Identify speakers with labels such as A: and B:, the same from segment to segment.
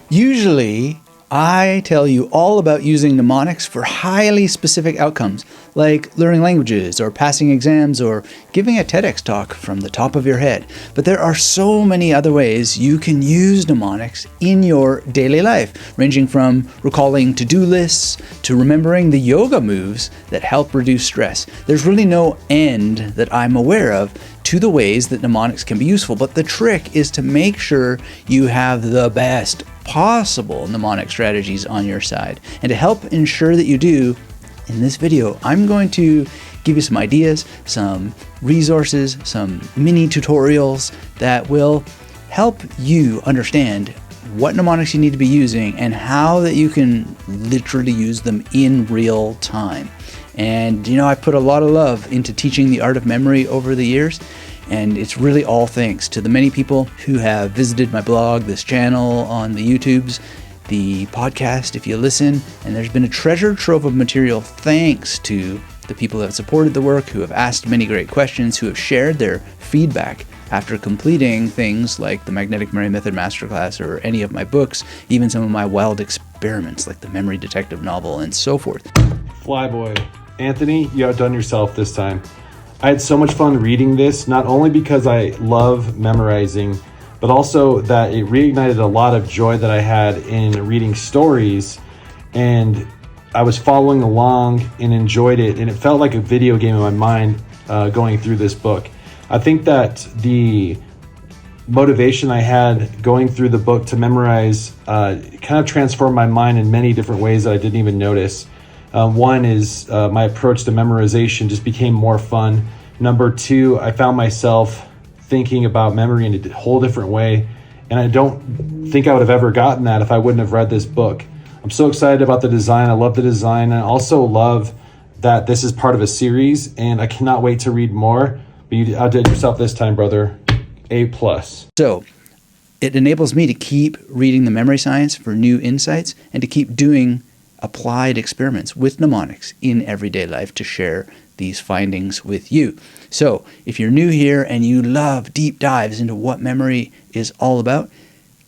A: Usually, I tell you all about using mnemonics for highly specific outcomes, like learning languages, or passing exams, or giving a TEDx talk from the top of your head. But there are so many other ways you can use mnemonics in your daily life, ranging from recalling to-do lists to remembering the yoga moves that help reduce stress. There's really no end that I'm aware of to the ways that mnemonics can be useful, but the trick is to make sure you have the best possible mnemonic strategies on your side. And to help ensure that you do, in this video, I'm going to give you some ideas, some resources, some mini tutorials that will help you understand what mnemonics you need to be using and how that you can literally use them in real time. And I put a lot of love into teaching the art of memory over the years, and it's really all thanks to the many people who have visited my blog, this channel, on the YouTubes, the podcast if you listen, and there's been a treasure trove of material thanks to the people who have supported the work, who have asked many great questions, who have shared their feedback after completing things like the Magnetic Memory Method Masterclass or any of my books, even some of my wild experiments like the Memory Detective novel and so forth.
B: Flyboy. Anthony, you outdone yourself this time. I had so much fun reading this, not only because I love memorizing, but also that it reignited a lot of joy that I had in reading stories, and I was following along and enjoyed it, and it felt like a video game in my mind going through this book. I think that the motivation I had going through the book to memorize kind of transformed my mind in many different ways that I didn't even notice. One is my approach to memorization just became more fun. Number two, I found myself thinking about memory in a whole different way, and I don't think I would have ever gotten that if I wouldn't have read this book. I'm so excited about the design. I love the design, and I also love that this is part of a series, and I cannot wait to read more. But you outdid yourself this time, brother. A+.
A: So it enables me to keep reading the memory science for new insights and to keep doing applied experiments with mnemonics in everyday life to share these findings with you. So if you're new here and you love deep dives into what memory is all about,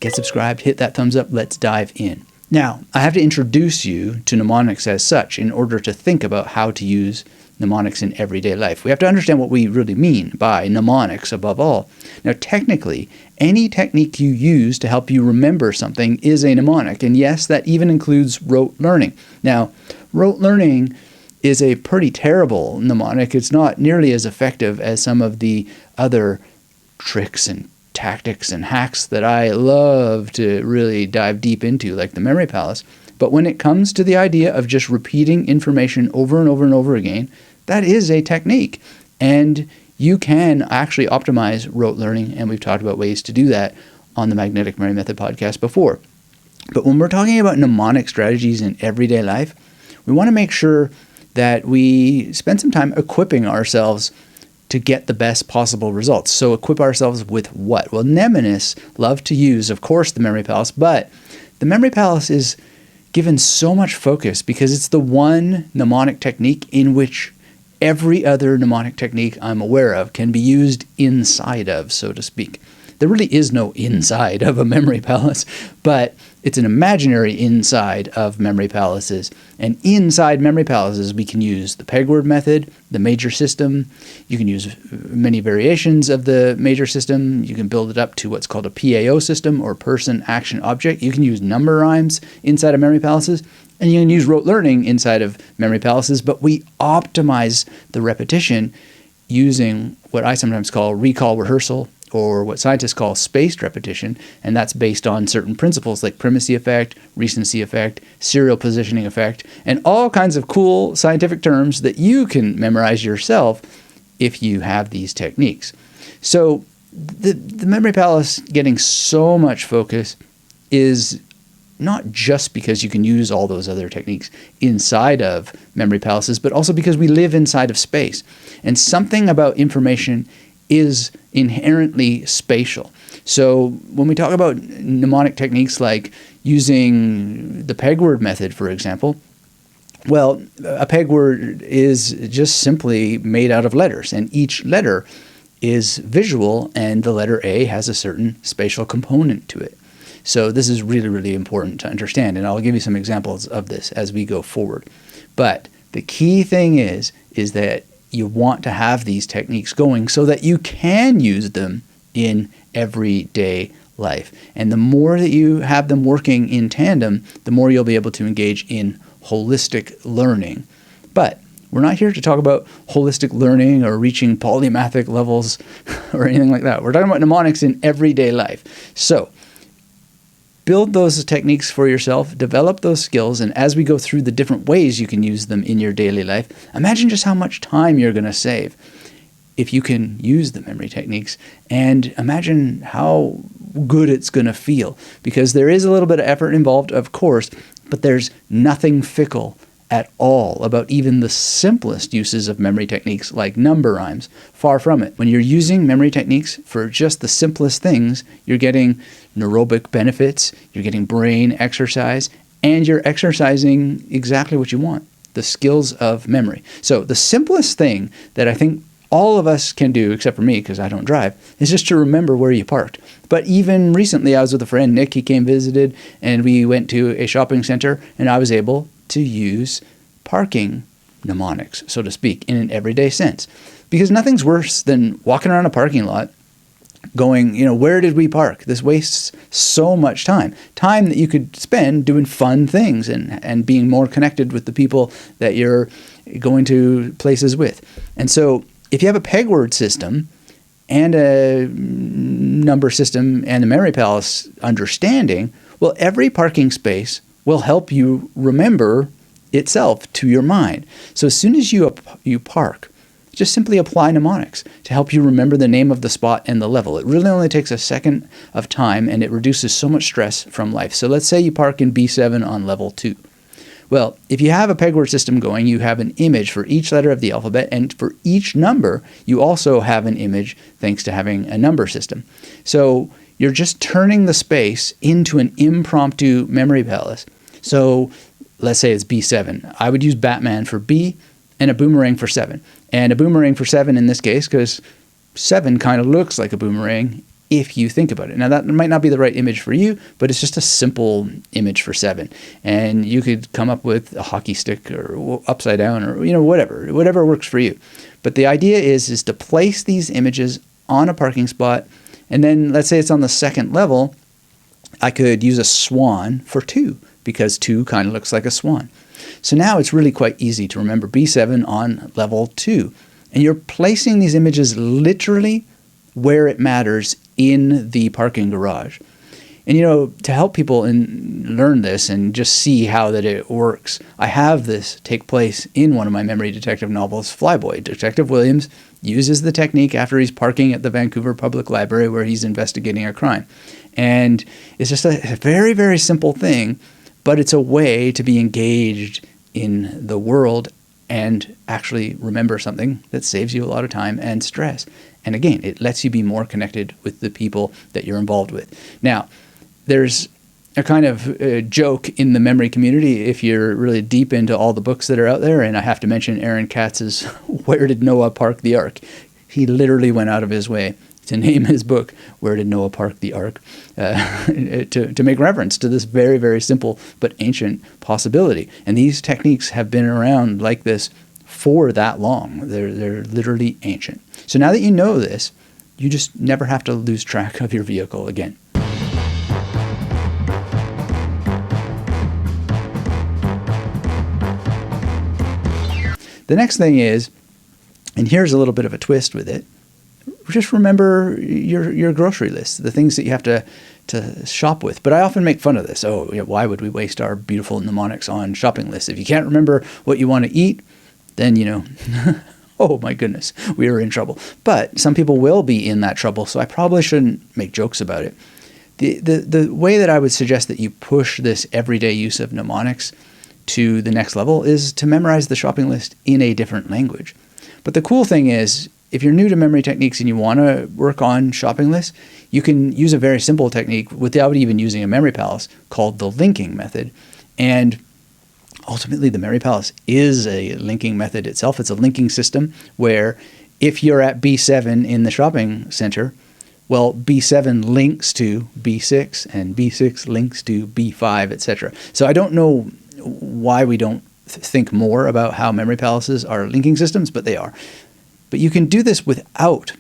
A: get subscribed, hit that thumbs up, let's dive in. Now, I have to introduce you to mnemonics as such in order to think about how to use mnemonics in everyday life. We have to understand what we really mean by mnemonics above all. Now, technically, any technique you use to help you remember something is a mnemonic, and yes, that even includes rote learning. Now, rote learning is a pretty terrible mnemonic. It's not nearly as effective as some of the other tricks and tactics and hacks that I love to really dive deep into, like the Memory Palace. But when it comes to the idea of just repeating information over and over and over again, that is a technique. And you can actually optimize rote learning, and we've talked about ways to do that on the Magnetic Memory Method podcast before. But when we're talking about mnemonic strategies in everyday life, we want to make sure that we spend some time equipping ourselves to get the best possible results. So equip ourselves with what? Well, mnemonists love to use, of course, the Memory Palace, but the Memory Palace is given so much focus because it's the one mnemonic technique in which every other mnemonic technique I'm aware of can be used inside of, so to speak. There really is no inside of a memory palace, but it's an imaginary inside of memory palaces. And inside memory palaces, we can use the peg word method, the major system. You can use many variations of the major system. You can build it up to what's called a PAO system, or person, action, object. You can use number rhymes inside of memory palaces. And you can use rote learning inside of memory palaces, but we optimize the repetition using what I sometimes call recall rehearsal, or what scientists call spaced repetition, and that's based on certain principles like primacy effect, recency effect, serial positioning effect, and all kinds of cool scientific terms that you can memorize yourself if you have these techniques. So the memory palace getting so much focus is not just because you can use all those other techniques inside of memory palaces, but also because we live inside of space. And something about information is inherently spatial. So when we talk about mnemonic techniques like using the peg word method, for example, well, a peg word is just simply made out of letters, and each letter is visual, and the letter A has a certain spatial component to it. So this is really, really important to understand, and I'll give you some examples of this as we go forward. But the key thing is that you want to have these techniques going so that you can use them in everyday life. And the more that you have them working in tandem, the more you'll be able to engage in holistic learning. But we're not here to talk about holistic learning or reaching polymathic levels or anything like that. We're talking about mnemonics in everyday life. So build those techniques for yourself, develop those skills, and as we go through the different ways you can use them in your daily life, imagine just how much time you're going to save if you can use the memory techniques, and imagine how good it's going to feel. Because there is a little bit of effort involved, of course, but there's nothing fickle at all about even the simplest uses of memory techniques like number rhymes. Far from it. When you're using memory techniques for just the simplest things, you're getting neurobic benefits, you're getting brain exercise, and you're exercising exactly what you want, the skills of memory. So the simplest thing that I think all of us can do, except for me because I don't drive, is just to remember where you parked. But even recently I was with a friend, Nick, he came, visited, and we went to a shopping center, and I was able to use parking mnemonics, so to speak, in an everyday sense. Because nothing's worse than walking around a parking lot going, where did we park? This wastes so much time that you could spend doing fun things and being more connected with the people that you're going to places with. And so if you have a peg word system and a number system and a memory palace understanding, well, every parking space will help you remember itself to your mind. So as soon as you park, just simply apply mnemonics to help you remember the name of the spot and the level. It really only takes a second of time, and it reduces so much stress from life. So let's say you park in B7 on level 2. Well, if you have a peg word system going, you have an image for each letter of the alphabet, and for each number, you also have an image thanks to having a number system. So you're just turning the space into an impromptu memory palace. So let's say it's B7. I would use Batman for B and a boomerang for 7. And a boomerang for 7 in this case, because 7 kind of looks like a boomerang if you think about it. Now, that might not be the right image for you, but it's just a simple image for 7. And you could come up with a hockey stick or upside down or, whatever works for you. But the idea is to place these images on a parking spot. And then let's say it's on the second level, I could use a swan for 2 because 2 kind of looks like a swan. So now it's really quite easy to remember B7 on level 2. And you're placing these images literally where it matters in the parking garage. And, to help people learn this and just see how that it works, I have this take place in one of my memory detective novels, Flyboy. Detective Williams uses the technique after he's parking at the Vancouver Public Library where he's investigating a crime. And it's just a very, very simple thing, but it's a way to be engaged in the world and actually remember something that saves you a lot of time and stress. And again, it lets you be more connected with the people that you're involved with. Now, there's a kind of joke in the memory community if you're really deep into all the books that are out there, and I have to mention Aaron Katz's Where Did Noah Park the Ark? He literally went out of his way to name his book, Where Did Noah Park the Ark? To make reference to this very, very simple but ancient possibility. And these techniques have been around like this for that long. They're literally ancient. So now that you know this, you just never have to lose track of your vehicle again. The next thing is, and here's a little bit of a twist with it, just remember your grocery list, the things that you have to shop with. But I often make fun of this. Why would we waste our beautiful mnemonics on shopping lists? If you can't remember what you want to eat, then, oh my goodness, we are in trouble. But some people will be in that trouble, so I probably shouldn't make jokes about it. The way that I would suggest that you push this everyday use of mnemonics to the next level is to memorize the shopping list in a different language. But the cool thing is, if you're new to memory techniques and you want to work on shopping lists, you can use a very simple technique without even using a memory palace called the linking method. And ultimately, the memory palace is a linking method itself. It's a linking system where if you're at B7 in the shopping center, Well, B7 links to B6, and B6 links to B5, etc. So I don't know why we don't think more about how memory palaces are linking systems, but they are. But you can do this without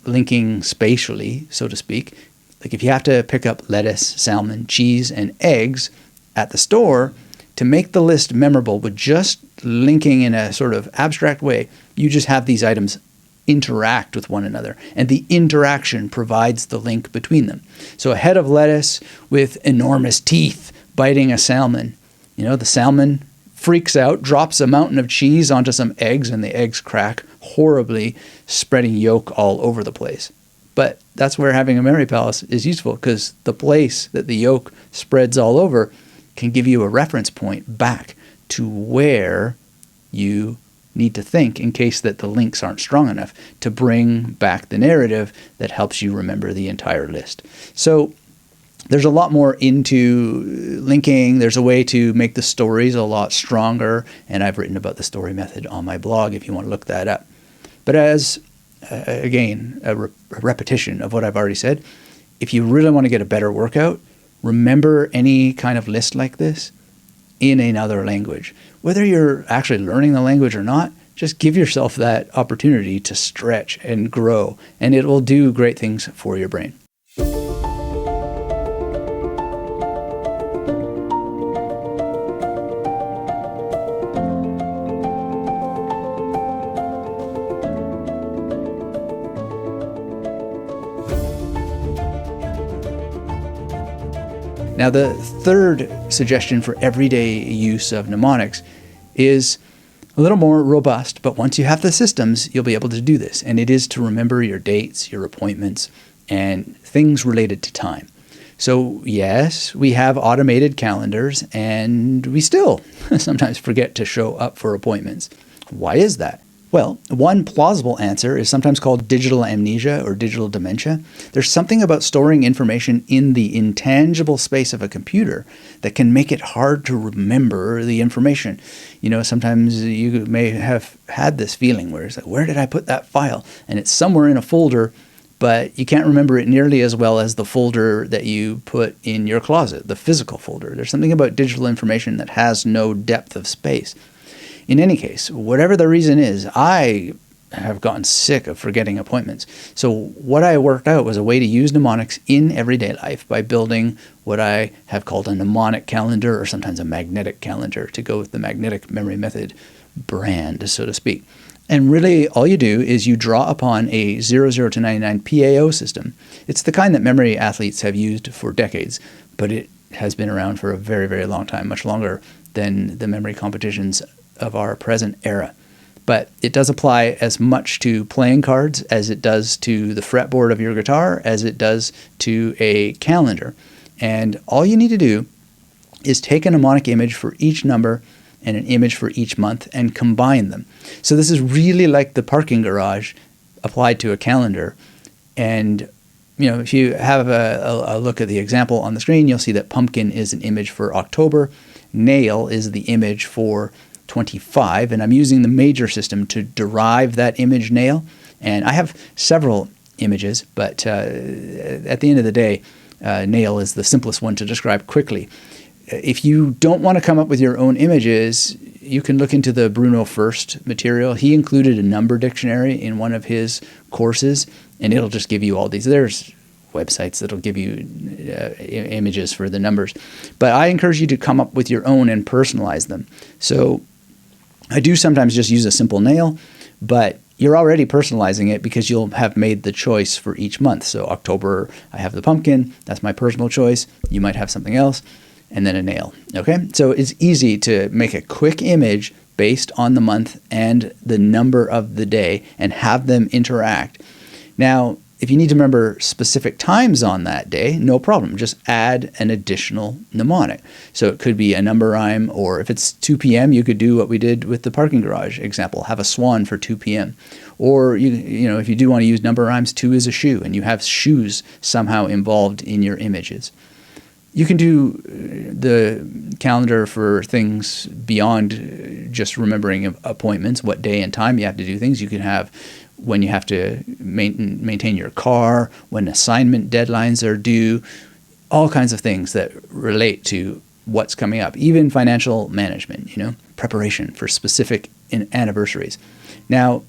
A: linking spatially, so to speak. Like if you have to pick up lettuce, salmon, cheese, and eggs at the store, to make the list memorable with just linking in a sort of abstract way, you just have these items interact with one another, and the interaction provides the link between them. So a head of lettuce with enormous teeth biting a salmon. The salmon freaks out, drops a mountain of cheese onto some eggs, and the eggs crack horribly, spreading yolk all over the place. But that's where having a memory palace is useful, because the place that the yolk spreads all over can give you a reference point back to where you need to think in case that the links aren't strong enough to bring back the narrative that helps you remember the entire list. So there's a lot more into linking. There's a way to make the stories a lot stronger, and I've written about the story method on my blog if you want to look that up. But as, again, a repetition of what I've already said, if you really want to get a better workout, remember any kind of list like this in another language. Whether you're actually learning the language or not, just give yourself that opportunity to stretch and grow, and it will do great things for your brain. Now, the third suggestion for everyday use of mnemonics is a little more robust, but once you have the systems, you'll be able to do this. And it is to remember your dates, your appointments, and things related to time. So yes, we have automated calendars, and we still sometimes forget to show up for appointments. Why is that? Well, one plausible answer is sometimes called digital amnesia or digital dementia. There's something about storing information in the intangible space of a computer that can make it hard to remember the information. Sometimes you may have had this feeling where it's like, where did I put that file? And it's somewhere in a folder, but you can't remember it nearly as well as the folder that you put in your closet, the physical folder. There's something about digital information that has no depth of space. In any case, whatever the reason is, I have gotten sick of forgetting appointments. So what I worked out was a way to use mnemonics in everyday life by building what I have called a mnemonic calendar, or sometimes a magnetic calendar, to go with the magnetic memory method brand, so to speak. And really, all you do is you draw upon a 00 to 99 PAO system. It's the kind that memory athletes have used for decades, but it has been around for a very, very long time, much longer than the memory competitions of our present era. But it does apply as much to playing cards as it does to the fretboard of your guitar, as it does to a calendar. And all you need to do is take a mnemonic image for each number and an image for each month and combine them. So this is really like the parking garage applied to a calendar. And if you have a look at the example on the screen, you'll see that pumpkin is an image for October, nail is the image for 25, and I'm using the major system to derive that image nail. And I have several images, but at the end of the day, nail is the simplest one to describe quickly. If you don't want to come up with your own images, you can look into the Bruno First material. He included a number dictionary in one of his courses, and it'll just give you all these. There's websites that'll give you images for the numbers. But I encourage you to come up with your own and personalize them. So I do sometimes just use a simple nail, but you're already personalizing it because you'll have made the choice for each month. So October, I have the pumpkin. That's my personal choice. You might have something else, and then a nail. Okay? So it's easy to make a quick image based on the month and the number of the day and have them interact. Now, if you need to remember specific times on that day, no problem. Just add an additional mnemonic. So it could be a number rhyme, or if it's 2 p.m., you could do what we did with the parking garage example, have a swan for 2 p.m. Or, if you do want to use number rhymes, 2 is a shoe, and you have shoes somehow involved in your images. You can do the calendar for things beyond just remembering appointments, what day and time you have to do things. You can have when you have to maintain your car, when assignment deadlines are due, all kinds of things that relate to what's coming up, even financial management, preparation for specific anniversaries. Now,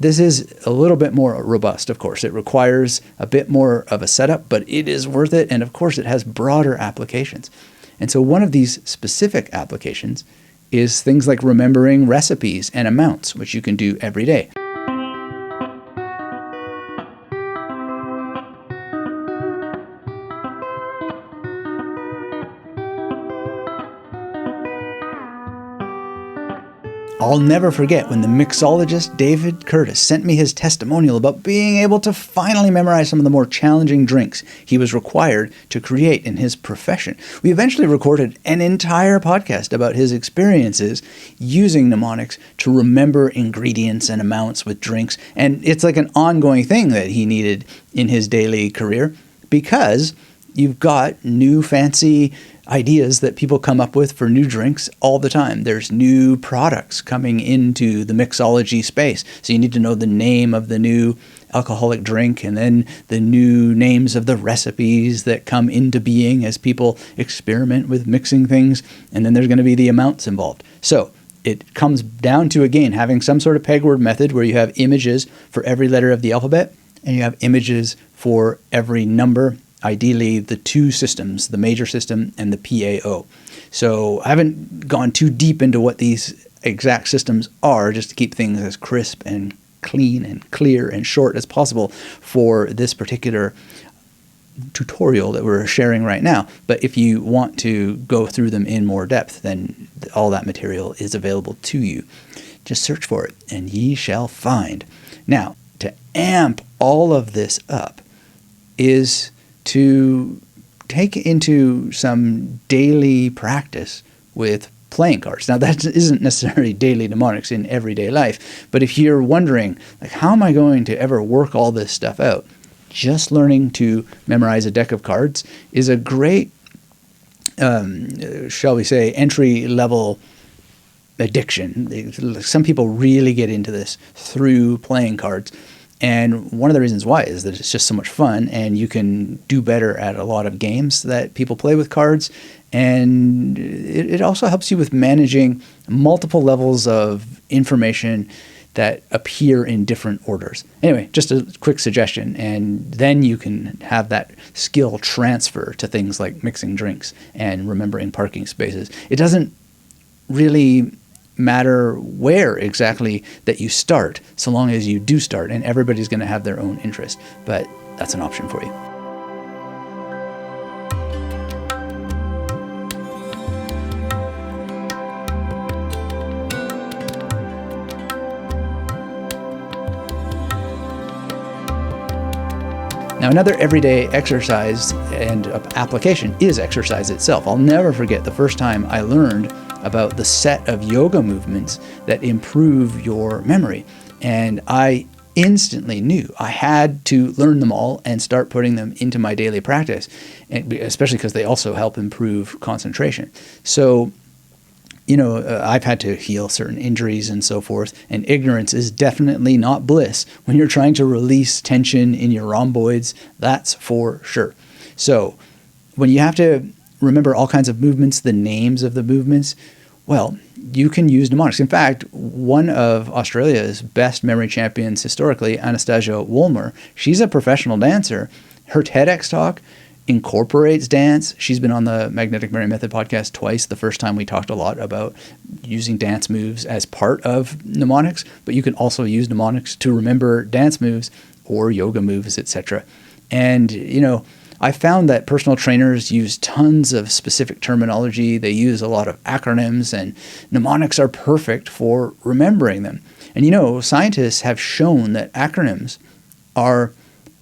A: this is a little bit more robust, of course. It requires a bit more of a setup, but it is worth it. And of course, it has broader applications. And so one of these specific applications is things like remembering recipes and amounts, which you can do every day. I'll never forget when the mixologist David Curtis sent me his testimonial about being able to finally memorize some of the more challenging drinks he was required to create in his profession. We eventually recorded an entire podcast about his experiences using mnemonics to remember ingredients and amounts with drinks, and it's like an ongoing thing that he needed in his daily career because you've got new fancy ideas that people come up with for new drinks all the time. There's new products coming into the mixology space. So you need to know the name of the new alcoholic drink and then the new names of the recipes that come into being as people experiment with mixing things. And then there's going to be the amounts involved. So it comes down to, again, having some sort of peg word method where you have images for every letter of the alphabet and you have images for every number. Ideally, the two systems, the major system and the PAO. So I haven't gone too deep into what these exact systems are, just to keep things as crisp and clean and clear and short as possible for this particular tutorial that we're sharing right now. But if you want to go through them in more depth, then all that material is available to you. Just search for it, and ye shall find. Now, to amp all of this up is to take into some daily practice with playing cards. Now, that isn't necessarily daily mnemonics in everyday life, but if you're wondering, like, how am I going to ever work all this stuff out? Just learning to memorize a deck of cards is a great, shall we say, entry-level addiction. Some people really get into this through playing cards. And one of the reasons why is that it's just so much fun and you can do better at a lot of games that people play with cards. And it also helps you with managing multiple levels of information that appear in different orders. Anyway, just a quick suggestion. And then you can have that skill transfer to things like mixing drinks and remembering parking spaces. It doesn't really matter where exactly that you start, so long as you do start, and everybody's going to have their own interest, but that's an option for you. Now, another everyday exercise and application is exercise itself. I'll never forget the first time I learned about the set of yoga movements that improve your memory. And I instantly knew I had to learn them all and start putting them into my daily practice, and especially because they also help improve concentration. So, I've had to heal certain injuries and so forth, and ignorance is definitely not bliss when you're trying to release tension in your rhomboids, that's for sure. So when you have to remember all kinds of movements, the names of the movements, well, you can use mnemonics. In fact, one of Australia's best memory champions historically, Anastasia Wolmer, she's a professional dancer. Her TEDx talk incorporates dance. She's been on the Magnetic Memory Method podcast twice. The first time we talked a lot about using dance moves as part of mnemonics, but you can also use mnemonics to remember dance moves or yoga moves, etc. And, I found that personal trainers use tons of specific terminology. They use a lot of acronyms, and mnemonics are perfect for remembering them. And scientists have shown that acronyms are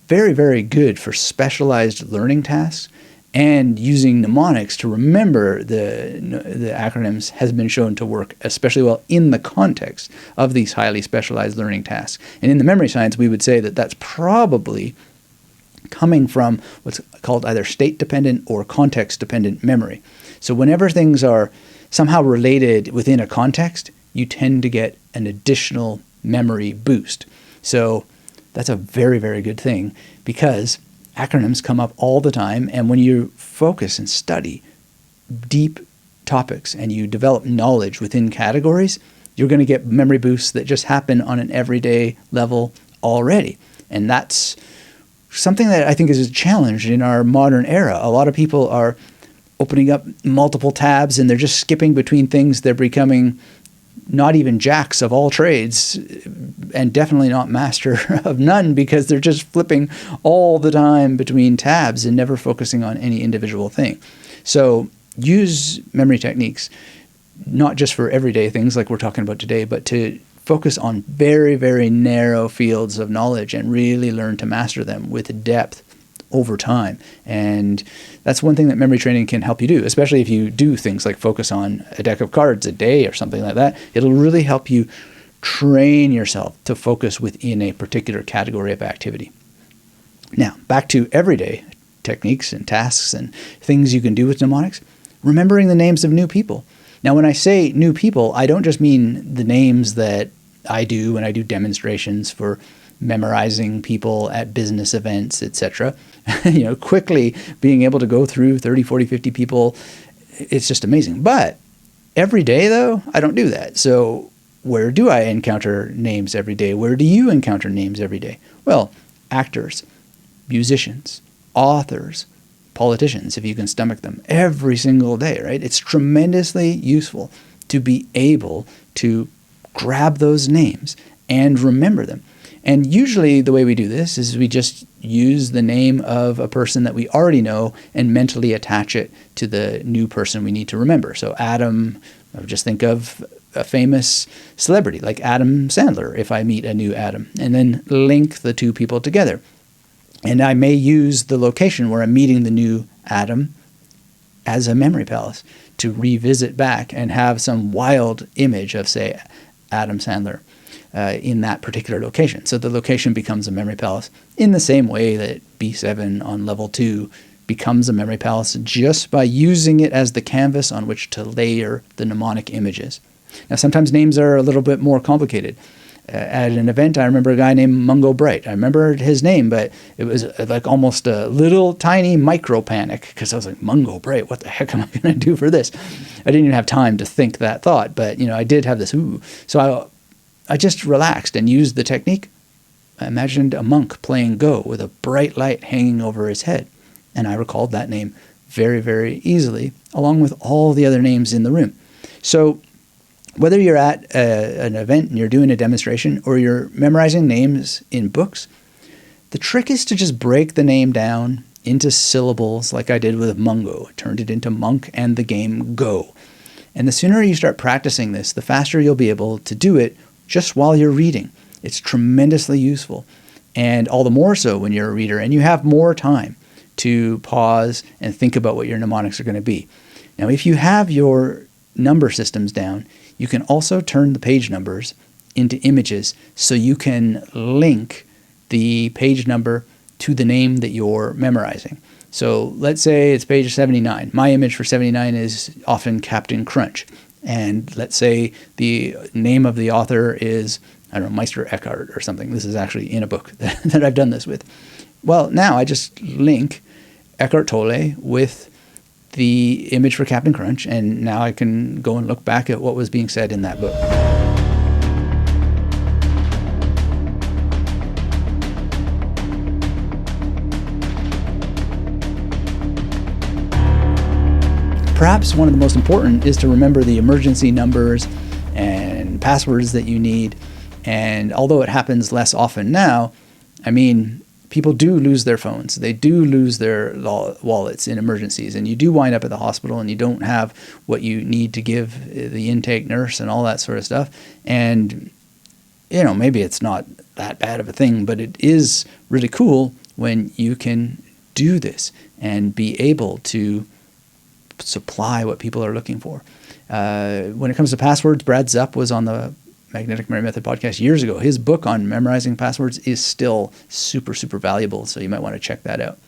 A: very, very good for specialized learning tasks, and using mnemonics to remember the acronyms has been shown to work especially well in the context of these highly specialized learning tasks. And in the memory science, we would say that that's probably coming from what's called either state-dependent or context-dependent memory. So whenever things are somehow related within a context, you tend to get an additional memory boost. So that's a very, very good thing, because acronyms come up all the time. And when you focus and study deep topics and you develop knowledge within categories, you're going to get memory boosts that just happen on an everyday level already. And that's something that I think is a challenge in our modern era. A lot of people are opening up multiple tabs and they're just skipping between things. They're becoming not even jacks of all trades, and definitely not master of none, because they're just flipping all the time between tabs and never focusing on any individual thing. So use memory techniques, not just for everyday things like we're talking about today, but to focus on very, very narrow fields of knowledge and really learn to master them with depth over time. And that's one thing that memory training can help you do, especially if you do things like focus on a deck of cards a day or something like that. It'll really help you train yourself to focus within a particular category of activity. Now, back to everyday techniques and tasks and things you can do with mnemonics. Remembering the names of new people. Now, when I say new people, I don't just mean the names that I do when I do demonstrations for memorizing people at business events, etc. Quickly being able to go through 30, 40, 50 people, it's just amazing. But every day, though, I don't do that. So where do I encounter names every day? Where do you encounter names every day? Well, actors, musicians, authors, politicians, if you can stomach them, every single day, right? It's tremendously useful to be able to grab those names and remember them. And usually the way we do this is we just use the name of a person that we already know and mentally attach it to the new person we need to remember. So Adam, I would just think of a famous celebrity like Adam Sandler if I meet a new Adam, and then link the two people together. And I may use the location where I'm meeting the new Adam as a memory palace to revisit back and have some wild image of, say, Adam Sandler in that particular location. So the location becomes a memory palace in the same way that B7 on level 2 becomes a memory palace just by using it as the canvas on which to layer the mnemonic images. Now, sometimes names are a little bit more complicated. At an event, I remember a guy named Mungo Bright. I remember his name, but it was like almost a little tiny micro panic, because I was like, Mungo Bright, what the heck am I going to do for this? I didn't even have time to think that thought, but I did have this ooh. So I just relaxed and used the technique. I imagined a monk playing Go with a bright light hanging over his head, and I recalled that name very, very easily, along with all the other names in the room. So whether you're at an event and you're doing a demonstration or you're memorizing names in books, the trick is to just break the name down into syllables like I did with Mungo. I turned it into monk and the game Go. And the sooner you start practicing this, the faster you'll be able to do it just while you're reading. It's tremendously useful. And all the more so when you're a reader and you have more time to pause and think about what your mnemonics are going to be. Now, if you have your number systems down, you can also turn the page numbers into images so you can link the page number to the name that you're memorizing. So let's say it's page 79. My image for 79 is often Captain Crunch. And let's say the name of the author is, I don't know, Meister Eckhart or something. This is actually in a book that I've done this with. Well, now I just link Eckhart Tolle with the image for Captain Crunch, and now I can go and look back at what was being said in that book. Perhaps one of the most important is to remember the emergency numbers and passwords that you need. And although it happens less often now, people do lose their phones. They do lose their wallets in emergencies, and you do wind up at the hospital and you don't have what you need to give the intake nurse and all that sort of stuff. And, maybe it's not that bad of a thing, but it is really cool when you can do this and be able to supply what people are looking for. When it comes to passwords, Brad Zupp was on the Magnetic Memory Method podcast years ago. His book on memorizing passwords is still super, super valuable, so you might want to check that out.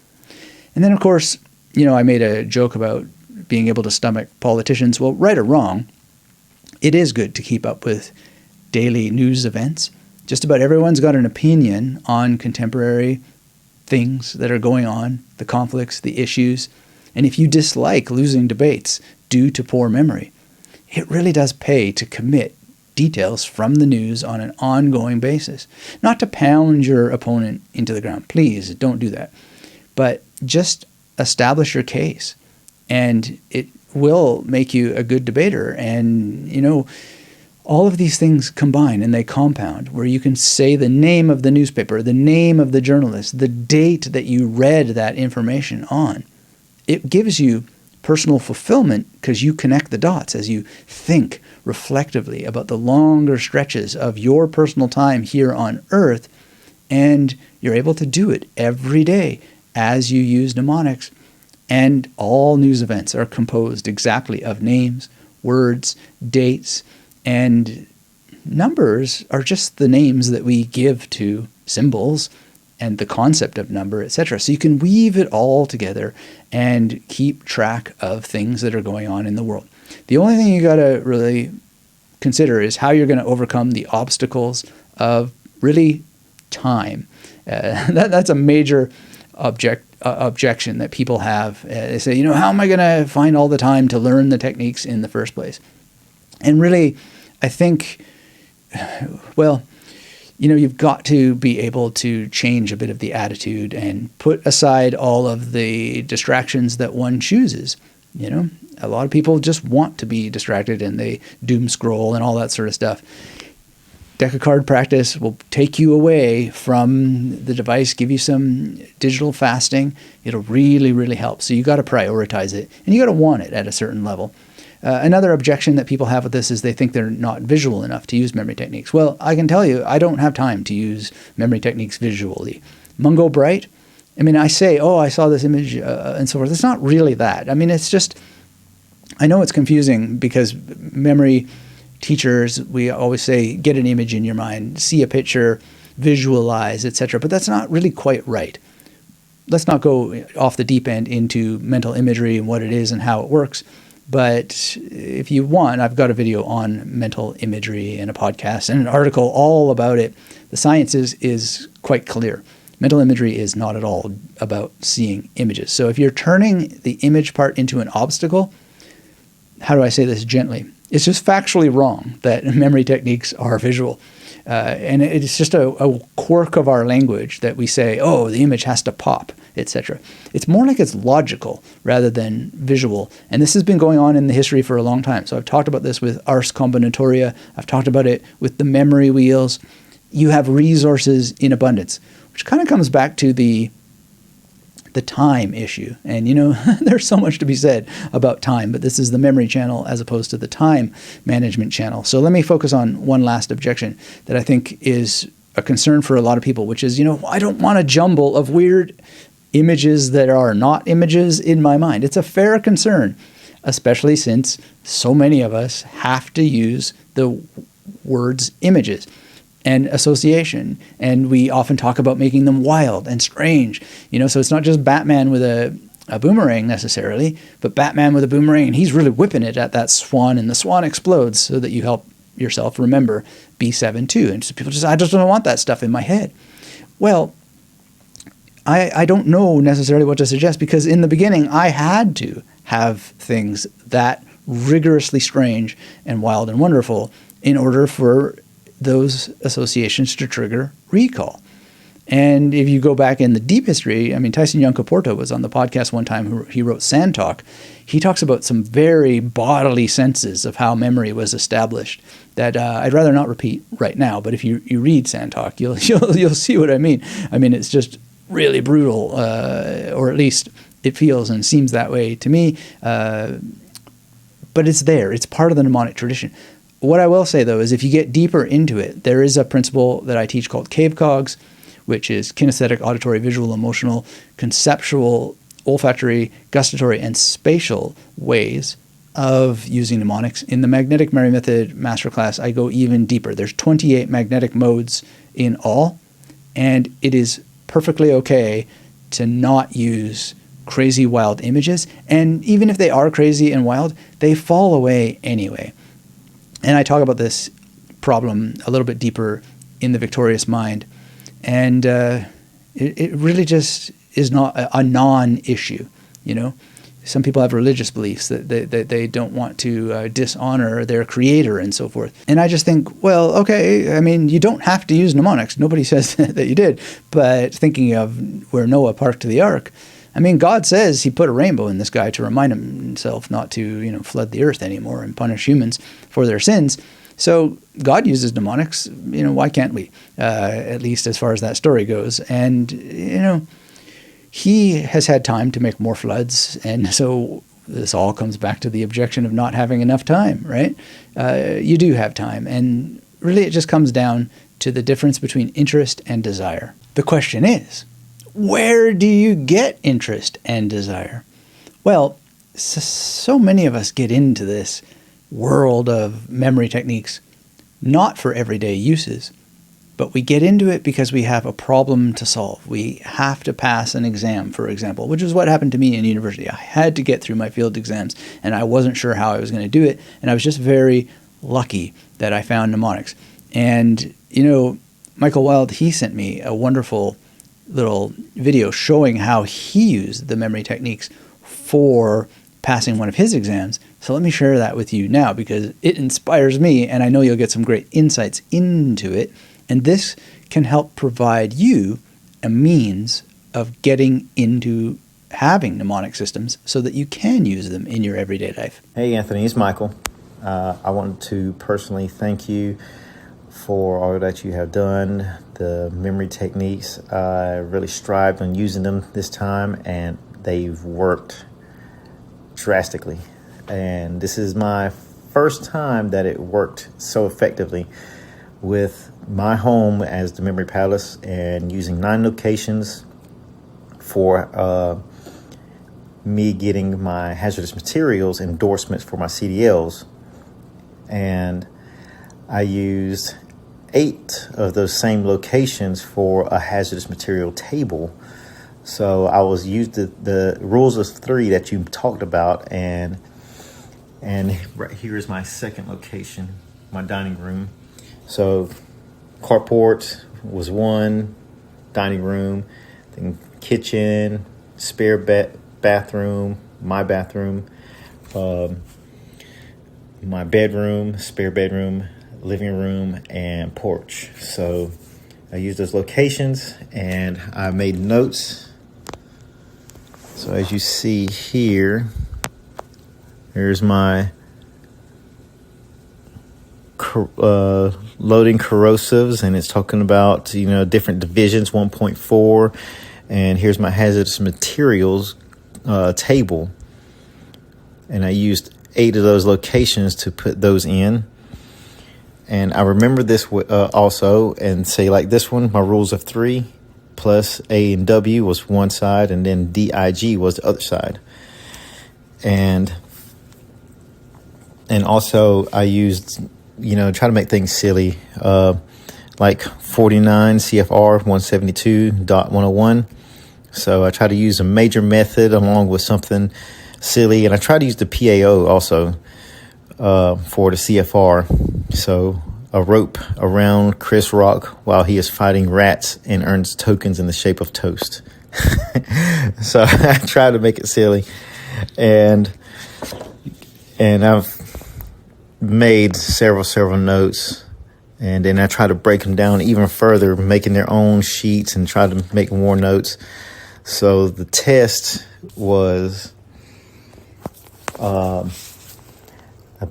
A: And then, of course, I made a joke about being able to stomach politicians. Well, right or wrong, it is good to keep up with daily news events Just about everyone's got an opinion on contemporary things that are going on, the conflicts, the issues. And if you dislike losing debates due to poor memory, it really does pay to commit details from the news on an ongoing basis. Not to pound your opponent into the ground. Please don't do that. But just establish your case, and it will make you a good debater. And, you know, all of these things combine and they compound, where you can say the name of the newspaper, the name of the journalist, the date that you read that information on. It gives you personal fulfillment because you connect the dots as you think reflectively about the longer stretches of your personal time here on Earth, and you're able to do it every day as you use mnemonics. And all news events are composed exactly of names, words, dates, and numbers are just the names that we give to symbols and the concept of number, etc. So you can weave it all together and keep track of things that are going on in the world. The only thing you got to really consider is how you're going to overcome the obstacles of really time. That's a major objection that people have. They say, you know, how am I going to find all the time to learn the techniques in the first place? And really, I think, well, you know, you've got to be able to change a bit of the attitude and put aside all of the distractions that one chooses. You know, a lot of people just want to be distracted and they doom scroll and all that sort of stuff. Deck of card practice will take you away from the device, give you some digital fasting. It'll really, really help. So you got to prioritize it, and you got to want it at a certain level. Another objection that people have with this is they think they're not visual enough to use memory techniques. Well, I can tell you, I don't have time to use memory techniques visually. Mungo Bright, I mean, I say, oh, I saw this image and so forth. It's not really that. I mean, it's just, I know it's confusing because memory teachers, we always say, get an image in your mind, see a picture, visualize, etc. But that's not really quite right. Let's not go off the deep end into mental imagery and what it is and how it works. But if you want, I've got a video on mental imagery and a podcast and an article all about it. The science is quite clear. Mental imagery is not at all about seeing images. So if you're turning the image part into an obstacle, how do I say this gently? It's just factually wrong that memory techniques are visual. And it's just a quirk of our language that we say, oh, the image has to pop, etc. It's more like it's logical rather than visual. And this has been going on in the history for a long time. So I've talked about this with Ars Combinatoria. I've talked about it with the memory wheels. You have resources in abundance, which kind of comes back to the time issue. And, you know, there's so much to be said about time, but this is the memory channel as opposed to the time management channel. So let me focus on one last objection that I think is a concern for a lot of people, which is, you know, I don't want a jumble of weird images that are not images in my mind. It's a fair concern, especially since so many of us have to use the words images and association. And we often talk about making them wild and strange. You know, so it's not just Batman with a boomerang necessarily, but Batman with a boomerang, and he's really whipping it at that swan, and the swan explodes so that you help yourself remember B7 too. And so people just, I just don't want that stuff in my head. Well, I don't know necessarily what to suggest, because in the beginning I had to have things that rigorously strange and wild and wonderful in order for those associations to trigger recall. And if you go back in the deep history, I mean, Tyson Yunkaporta was on the podcast one time. He wrote Sand Talk. He talks about some very bodily senses of how memory was established that I'd rather not repeat right now. But if you read Sand Talk, you'll see what I mean. I mean, it's just really brutal, or at least it feels and seems that way to me. But it's there. It's part of the mnemonic tradition. What I will say, though, is if you get deeper into it, there is a principle that I teach called cave cogs, which is kinesthetic, auditory, visual, emotional, conceptual, olfactory, gustatory, and spatial ways of using mnemonics. In the Magnetic Memory Method Masterclass, I go even deeper. There's 28 magnetic modes in all, and it is perfectly okay to not use crazy, wild images. And even if they are crazy and wild, they fall away anyway. And I talk about this problem a little bit deeper in the victorious mind. And it really just is not a non-issue, you know. Some people have religious beliefs that they don't want to dishonor their creator and so forth. And I just think, well, okay, I mean, you don't have to use mnemonics. Nobody says that you did. But thinking of where Noah parked the ark, I mean, God says he put a rainbow in the sky to remind himself not to, you know, flood the earth anymore and punish humans for their sins. So God uses mnemonics, you know, why can't we? At least as far as that story goes. And, you know, he has had time to make more floods, and so this all comes back to the objection of not having enough time, right? You do have time, and really it just comes down to the difference between interest and desire. The question is, where do you get interest and desire? Well, so many of us get into this world of memory techniques not for everyday uses, but we get into it because we have a problem to solve. We have to pass an exam, for example, which is what happened to me in university. I had to get through my field exams, and I wasn't sure how I was going to do it, and I was just very lucky that I found mnemonics. And, you know, Michael Wilde, he sent me a wonderful little video showing how he used the memory techniques for passing one of his exams. So let me share that with you now because it inspires me, and I know you'll get some great insights into it. And this can help provide you a means of getting into having mnemonic systems so that you can use them in your everyday life.
C: Hey, Anthony, it's Michael. I wanted to personally thank you for all that you have done, the memory techniques. I really strived on using them this time, and they've worked drastically. And this is my first time that it worked so effectively with my home as the memory palace and using 9 locations for me getting my hazardous materials endorsements for my CDLs. And I used 8 of those same locations for a hazardous material table. So I was used the rules of 3 that you talked about, and right here is my second location, my dining room. So carport was 1, dining room, then kitchen, spare bathroom, my bathroom, my bedroom, spare bedroom, living room, and porch. So I used those locations and I made notes. So as you see here, here's my loading corrosives, and it's talking about, you know, different divisions, 1.4, and here's my hazardous materials table, and I used 8 of those locations to put those in. And I remember this also, and say like this one, my rules of 3 plus A and W was one side, and then DIG was the other side. And also I used, you know, try to make things silly, like 49 CFR 172.101. So I try to use a major method along with something silly, and I try to use the PAO also for the CFR. So a rope around Chris Rock while he is fighting rats and earns tokens in the shape of toast. So I try to make it silly, and I've made several notes, and then I try to break them down even further, making their own sheets and try to make more notes. So the test was, I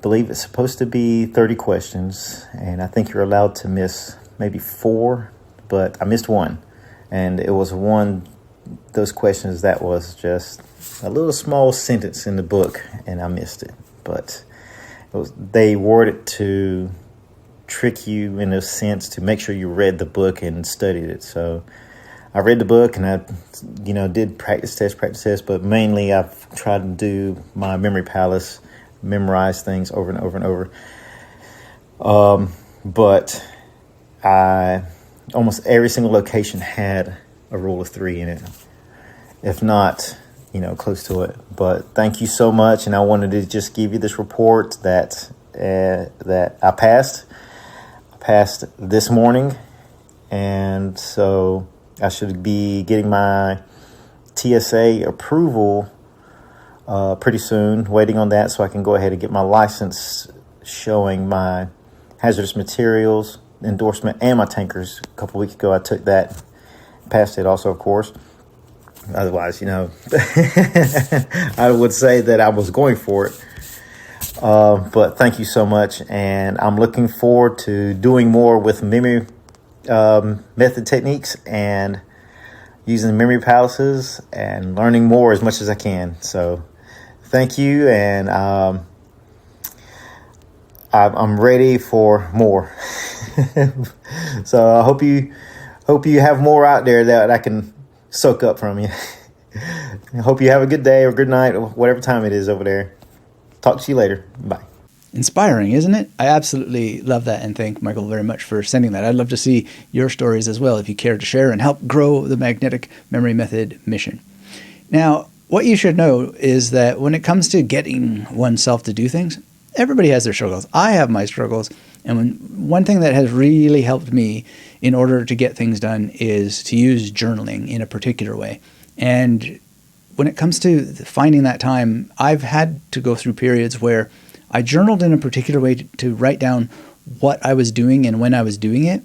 C: believe it's supposed to be 30 questions, and I think you're allowed to miss maybe 4, but I missed 1, and it was those questions that was just a little small sentence in the book, and I missed it. But they worded to trick you in a sense to make sure you read the book and studied it. So I read the book and I, you know, did practice tests, but mainly I've tried to do my memory palace, memorize things over and over and over. But almost every single location had a rule of 3 in it, if not, you know, close to it. But thank you so much, and I wanted to just give you this report that I passed this morning, And so I should be getting my TSA approval pretty soon, waiting on that so I can go ahead and get my license showing my hazardous materials endorsement and my tankers. A couple weeks ago I took that, passed it also, of course. Otherwise, I would say that I was going for it. But thank you so much, and I'm looking forward to doing more with memory method techniques and using memory palaces and learning more as much as I can. So thank you, and I'm ready for more. So I hope you have more out there that I can soak up from you. I hope you have a good day or good night or whatever time it is over there. Talk to you later. Bye.
A: Inspiring, isn't it? I absolutely love that, and thank Michael very much for sending that. I'd love to see your stories as well if you care to share and help grow the Magnetic Memory Method mission. Now, what you should know is that when it comes to getting oneself to do things, everybody has their struggles. I have my struggles, and one thing that has really helped me in order to get things done is to use journaling in a particular way. And when it comes to finding that time, I've had to go through periods where I journaled in a particular way to write down what I was doing and when I was doing it,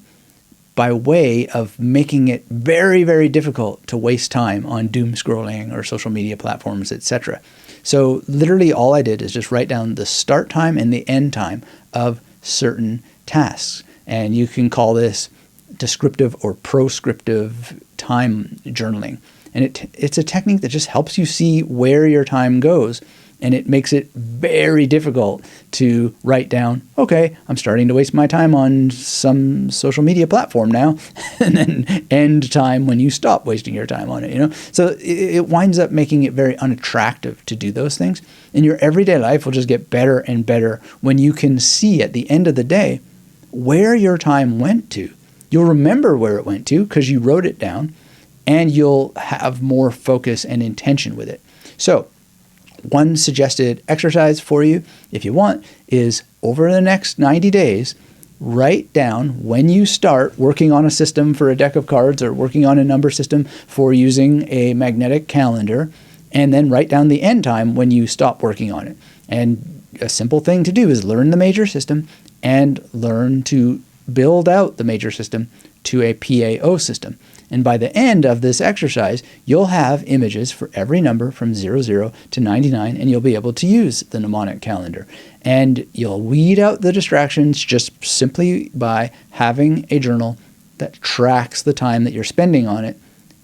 A: by way of making it very, very difficult to waste time on doom scrolling or social media platforms, etc. So literally all I did is just write down the start time and the end time of certain tasks. And you can call this descriptive or proscriptive time journaling. And it's a technique that just helps you see where your time goes. And it makes it very difficult to write down, okay, I'm starting to waste my time on some social media platform now, and then end time when you stop wasting your time on it, So it winds up making it very unattractive to do those things. And your everyday life will just get better and better when you can see at the end of the day where your time went to. You'll remember where it went to because you wrote it down, and you'll have more focus and intention with it. So one suggested exercise for you, if you want, is over the next 90 days, write down when you start working on a system for a deck of cards or working on a number system for using a magnetic calendar, and then write down the end time when you stop working on it. And a simple thing to do is learn the major system and learn to build out the major system to a PAO system. And by the end of this exercise, you'll have images for every number from 00 to 99, and you'll be able to use the mnemonic calendar. And you'll weed out the distractions just simply by having a journal that tracks the time that you're spending on it.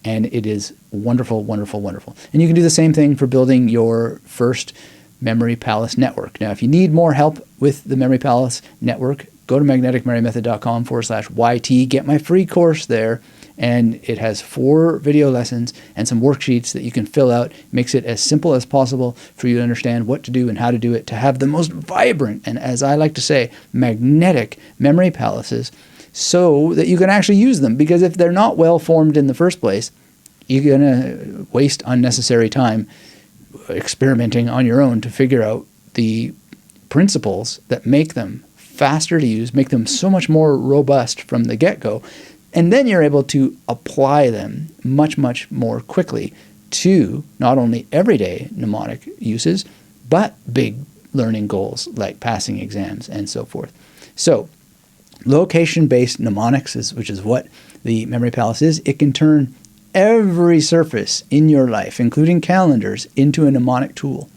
A: And it is wonderful, wonderful, wonderful. And you can do the same thing for building your first Memory Palace network. Now, if you need more help with the Memory Palace network, go to magneticmemorymethod.com/YT. Get my free course there. And it has 4 video lessons and some worksheets that you can fill out. Makes it as simple as possible for you to understand what to do and how to do it, to have the most vibrant and, as I like to say, magnetic memory palaces, so that you can actually use them. Because if they're not well formed in the first place, you're going to waste unnecessary time experimenting on your own to figure out the principles that make them faster to use, make them so much more robust from the get-go. And then you're able to apply them much, much more quickly to not only everyday mnemonic uses, but big learning goals like passing exams and so forth. So location-based mnemonics, which is what the Memory Palace is, it can turn every surface in your life, including calendars, into a mnemonic tool.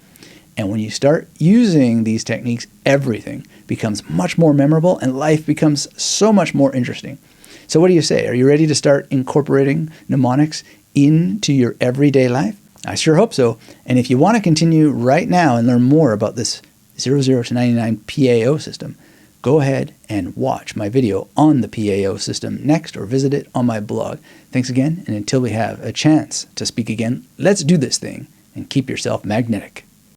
A: And when you start using these techniques, everything becomes much more memorable and life becomes so much more interesting. So what do you say? Are you ready to start incorporating mnemonics into your everyday life? I sure hope so. And if you want to continue right now and learn more about this 00 to 99 PAO system, go ahead and watch my video on the PAO system next, or visit it on my blog. Thanks again, and until we have a chance to speak again, let's do this thing and keep yourself magnetic.